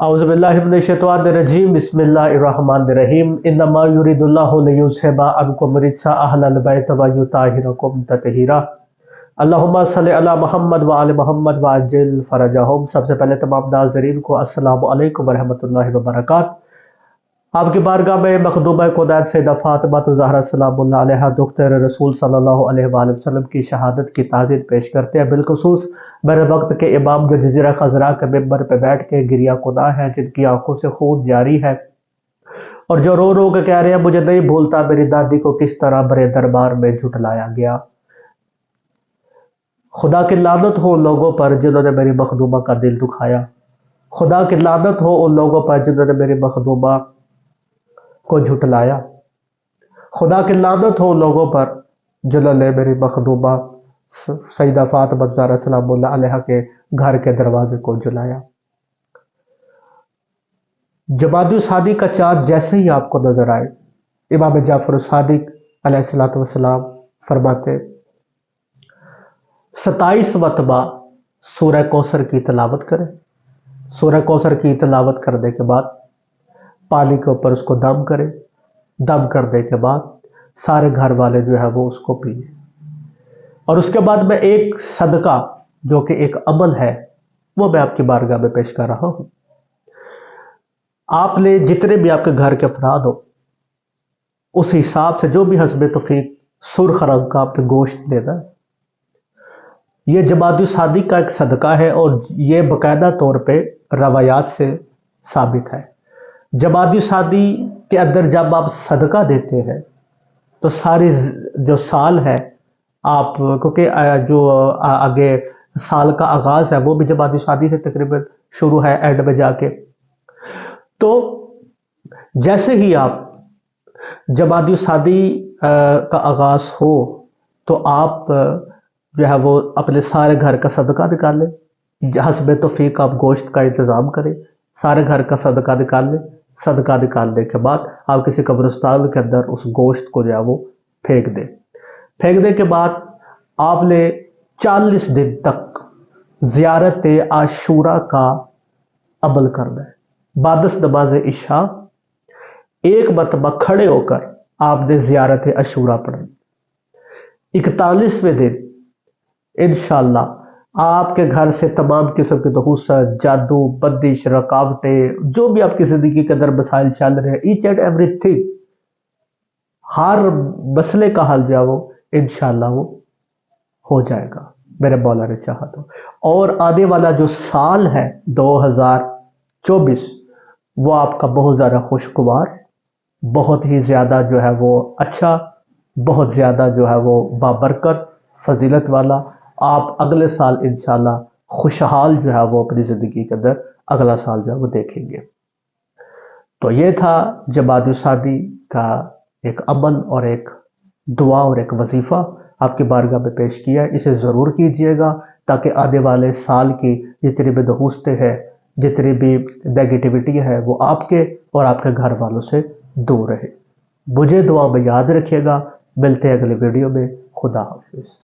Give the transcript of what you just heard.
أعوذ بالله من الشيطان الرجيم بسم الله الرحمن الرحيم إنما يريد الله ليذهب عنكم الرجس أهل البيت ويطهركم تطهيرا اللهم صل على محمد وعلى محمد وعجل فرجهم۔ سب سے پہلے تمام ناظرین کو السلام علیکم ورحمۃ اللہ وبرکاتہ۔ آپ کی بارگاہ میں مخدومہ خدایت سیدہ فاطمہ الزہرا سلام اللہ علیہا دختر رسول صلی اللہ علیہ وآلہ وسلم کی شہادت کی تعزیت پیش کرتے ہیں۔ بالخصوص میرے وقت کے امام جو جزیرہ خضرا کے ممبر پہ بیٹھ کے گریہ کناں ہیں، جن کی آنکھوں سے خون جاری ہے، اور جو رو رو کے کہہ رہے ہیں مجھے نہیں بھولتا میری دادی کو کس طرح برے دربار میں جھٹلایا گیا۔ خدا کی لعنت ہو ان لوگوں پر جنہوں نے میری مخدومہ کا دل دکھایا۔ خدا کی لعنت ہو ان لوگوں پر جنہوں نے میری مخدومہ کو جھٹلایا۔ خدا کی لعنت ہو ان لوگوں پر جنہوں نے میری مخدومہ سیدہ فاطمہ الزہرا سلام اللہ علیہا کے گھر کے دروازے کو جلایا۔ جمادی الثانی کا چاند جیسے ہی آپ کو نظر آئے، امام جعفر الصادق علیہ السلام فرماتے 27 مرتبہ سورہ کوثر کی تلاوت کریں۔ سورہ کوثر کی تلاوت کرنے کے بعد پانی کے اوپر اس کو دم کریں۔ دم کرنے کے بعد سارے گھر والے جو ہے وہ اس کو پئیں، اور اس کے بعد میں ایک صدقہ جو کہ ایک عمل ہے وہ میں آپ کی بارگاہ میں پیش کر رہا ہوں۔ آپ نے جتنے بھی آپ کے گھر کے افراد ہو اس حساب سے جو بھی حسب توفیق سرخ رنگ کا آپ نے گوشت دینا ہے۔ یہ جمادی الثانی کا ایک صدقہ ہے اور یہ باقاعدہ طور پہ روایات سے ثابت ہے۔ جمادی الثانی کے اندر جب آپ صدقہ دیتے ہیں تو ساری جو سال ہے آپ، کیونکہ جو آگے سال کا آغاز ہے وہ بھی جمادی الثانی سے تقریباً شروع ہے اینڈ میں جا کے، تو جیسے ہی آپ جمادی الثانی کا آغاز ہو تو آپ جو ہے وہ اپنے سارے گھر کا صدقہ نکال لیں۔ حسب توفیق آپ گوشت کا انتظام کریں، سارے گھر کا صدقہ نکال لیں۔ صدقہ نکالنے کے بعد آپ کسی قبرستان کے اندر اس گوشت کو جو ہے وہ پھینک دیں۔ پھینکنے کے بعد آپ نے 40 دن تک زیارت عاشورہ کا عمل کرنا ہے۔ بعد از نماز عشاء ایک مرتبہ کھڑے ہو کر آپ نے زیارت عاشورہ پڑھنی۔ 41ویں دن انشاءاللہ آپ کے گھر سے تمام قسم کے نحوست، جادو، بندش، رکاوٹیں، جو بھی آپ کی زندگی کے اندر مسائل چل رہے ہیں، ایچ اینڈ ایوری تھنگ، ہر مسئلے کا حل جو ہے وہ انشاءاللہ وہ ہو جائے گا میرے مولا نے چاہا تو۔ اور آنے والا جو سال ہے 2024 وہ آپ کا بہت زیادہ خوشگوار، بہت ہی زیادہ جو ہے وہ اچھا، بہت زیادہ جو ہے وہ بابرکت، فضیلت والا۔ آپ اگلے سال انشاءاللہ خوشحال جو ہے وہ اپنی زندگی کے اندر اگلا سال جو ہے وہ دیکھیں گے۔ تو یہ تھا جمادی الثانی کا ایک عمل اور ایک دعا اور ایک وظیفہ آپ کی بارگاہ میں پیش کیا ہے۔ اسے ضرور کیجئے گا تاکہ آنے والے سال کی جتنی بھی نحوستیں ہیں، جتنی بھی نیگیٹیوٹی ہے، وہ آپ کے اور آپ کے گھر والوں سے دور رہے۔ مجھے دعا میں یاد رکھیے گا۔ ملتے ہیں اگلے ویڈیو میں۔ خدا حافظ۔